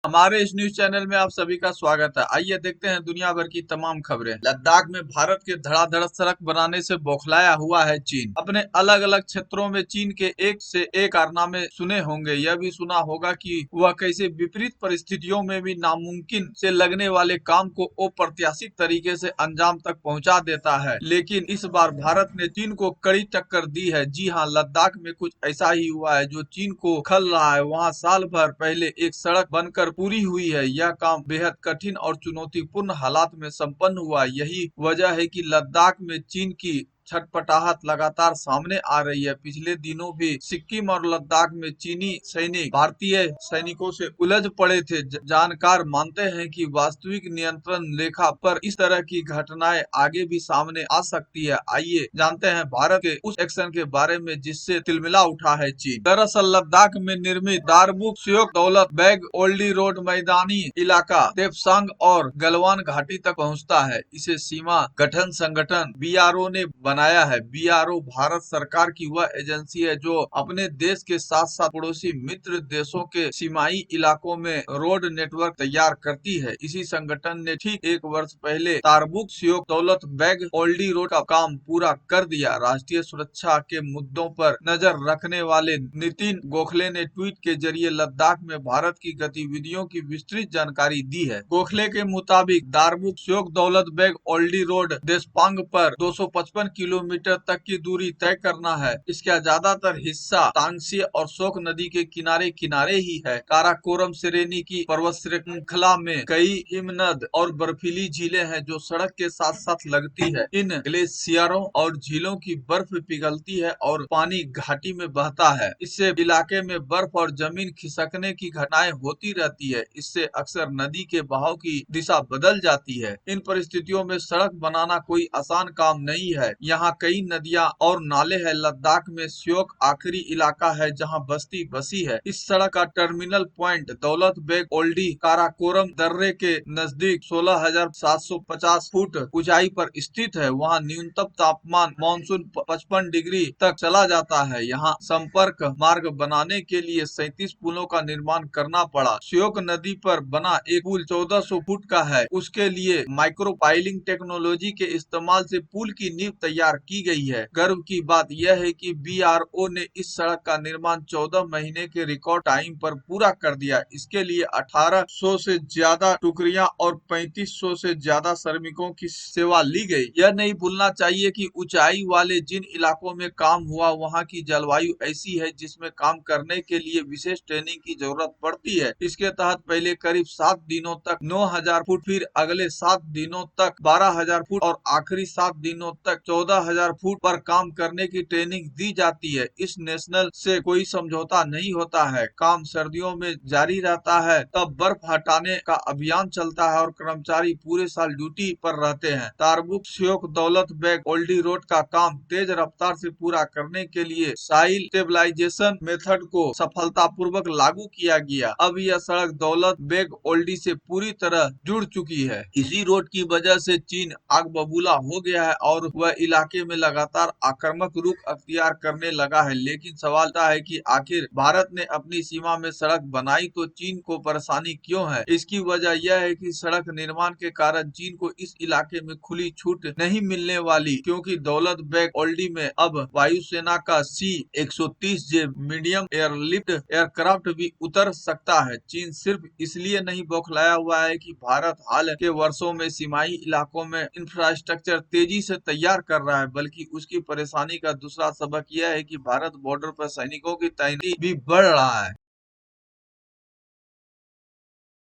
हमारे इस news channel में आप सभी का स्वागत है। आइए देखते हैं दुनिया भर की तमाम खबरें। लद्दाख में भारत के धड़ाधड़ सड़क बनाने से बौखलाया हुआ है चीन। अपने अलग अलग क्षेत्रों में चीन के एक से एक कारनामे सुने होंगे। यह भी सुना होगा कि वह कैसे विपरीत परिस्थितियों में भी नामुमकिन से लगने वाले काम को अप्रत्याशित तरीके से अंजाम तक पहुंचा देता है। लेकिन इस बार भारत ने चीन को कड़ी टक्कर दी है। जी हाँ, लद्दाख में कुछ ऐसा ही हुआ है जो चीन को खल रहा है। वहाँ साल भर पहले एक सड़क बनकर पूरी हुई है। यह काम बेहद कठिन और चुनौतीपूर्ण हालात में संपन्न हुआ। यही वजह है कि लद्दाख में चीन की छटपटाहट लगातार सामने आ रही है। पिछले दिनों भी सिक्किम और लद्दाख में चीनी सैनिक भारतीय सैनिकों से उलझ पड़े थे। जानकार मानते हैं कि वास्तविक नियंत्रण रेखा पर इस तरह की घटनाएं आगे भी सामने आ सकती है। आइए जानते हैं भारत के उस एक्शन के बारे में जिससे तिलमिला उठा है चीन। दरअसल लद्दाख में निर्मित दारमुख स्योक दौलत बैग ओल्डी रोड मैदानी इलाका तेपसांग और गलवान घाटी तक पहुंचता है। इसे सीमा गठन संगठन बीआरओ ने बनाया है। बीआरओ भारत सरकार की वह एजेंसी है जो अपने देश के साथ साथ पड़ोसी मित्र देशों के सीमाई इलाकों में रोड नेटवर्क तैयार करती है। इसी संगठन ने ठीक एक वर्ष पहले तारबुक स्योक दौलत बैग ओल्डी रोड का काम पूरा कर दिया। राष्ट्रीय सुरक्षा के मुद्दों पर नजर रखने वाले नितिन गोखले ने ट्वीट के जरिए लद्दाख में भारत की गतिविधियों की विस्तृत जानकारी दी है। गोखले के मुताबिक दारमुख स्योक दौलत बैग ओल्डी रोड देशपांग पर 255 किलोमीटर तक की दूरी तय करना है। इसका ज्यादातर हिस्सा तांगसी और शोक नदी के किनारे किनारे ही है। काराकोरम श्रेणी की पर्वत श्रृंखला में कई हिमनद और बर्फीली झीलें हैं जो सड़क के साथ साथ लगती है। इन ग्लेशियरों और झीलों की बर्फ पिघलती है और पानी घाटी में बहता है। इससे इलाके में बर्फ और जमीन खिसकने की घटनाएं होती रहती है। इससे अक्सर नदी के बहाव की दिशा बदल जाती है। इन परिस्थितियों में सड़क बनाना कोई आसान काम नहीं है। यहाँ कई नदियाँ और नाले हैं। लद्दाख में श्योक आखिरी इलाका है जहाँ बस्ती बसी है। इस सड़क का टर्मिनल पॉइंट दौलत बेग ओल्डी काराकोरम दर्रे के नजदीक 16,750 फुट ऊंचाई पर स्थित है। वहाँ न्यूनतम तापमान मानसून 55 डिग्री तक चला जाता है। यहाँ संपर्क मार्ग बनाने के लिए 37 पुलों का निर्माण करना पड़ा। श्योक नदी पर बना एक पुल 1400 फुट का है। उसके लिए माइक्रोपाइलिंग टेक्नोलॉजी के इस्तेमाल से पुल की नींव तैयार की गई है। गर्व की बात यह है कि बीआरओ ने इस सड़क का निर्माण 14 महीने के रिकॉर्ड टाइम पर पूरा कर दिया। इसके लिए 1800 से ज्यादा टुकड़ियां और 3500 से ज्यादा श्रमिकों की सेवा ली गई। यह नहीं भूलना चाहिए कि ऊंचाई वाले जिन इलाकों में काम हुआ वहां की जलवायु ऐसी है जिसमें काम करने के लिए विशेष ट्रेनिंग की जरूरत पड़ती है। इसके तहत पहले करीब 7 दिनों तक 9,000 फुट, फिर अगले 7 दिनों तक 12,000 फुट और आखिरी 7 दिनों तक 14,000 फुट पर काम करने की ट्रेनिंग दी जाती है। इस नेशनल से कोई समझौता नहीं होता है। काम सर्दियों में जारी रहता है, तब बर्फ हटाने का अभियान चलता है और कर्मचारी पूरे साल ड्यूटी पर रहते हैं। तारबुक श्योक दौलत बैग ओल्डी रोड का काम तेज रफ्तार से पूरा करने के लिए साइल स्टेबलाइजेशन मेथड को सफलतापूर्वक लागू किया गया। अब यह सड़क दौलत बेग ओल्डी से पूरी तरह जुड़ चुकी है। इसी रोड की वजह से चीन आग बबूला हो गया है और वह इलाके में लगातार आक्रामक रुख अख्तियार करने लगा है। लेकिन सवाल है कि आखिर भारत ने अपनी सीमा में सड़क बनाई तो चीन को परेशानी क्यों है? इसकी वजह यह है कि सड़क निर्माण के कारण चीन को इस इलाके में खुली छूट नहीं मिलने वाली, क्योंकि दौलत बेग ओल्डी में अब वायुसेना का C-130J मीडियम एयरलिफ्ट एयरक्राफ्ट भी उतर सकता है। चीन सिर्फ इसलिए नहीं बौखलाया हुआ है कि भारत हाल के वर्षों में सीमाई इलाकों में इंफ्रास्ट्रक्चर तेजी से तैयार कर रहा है, बल्कि उसकी परेशानी का दूसरा सबक यह है कि भारत बॉर्डर पर सैनिकों की तैनाती भी बढ़ रहा है।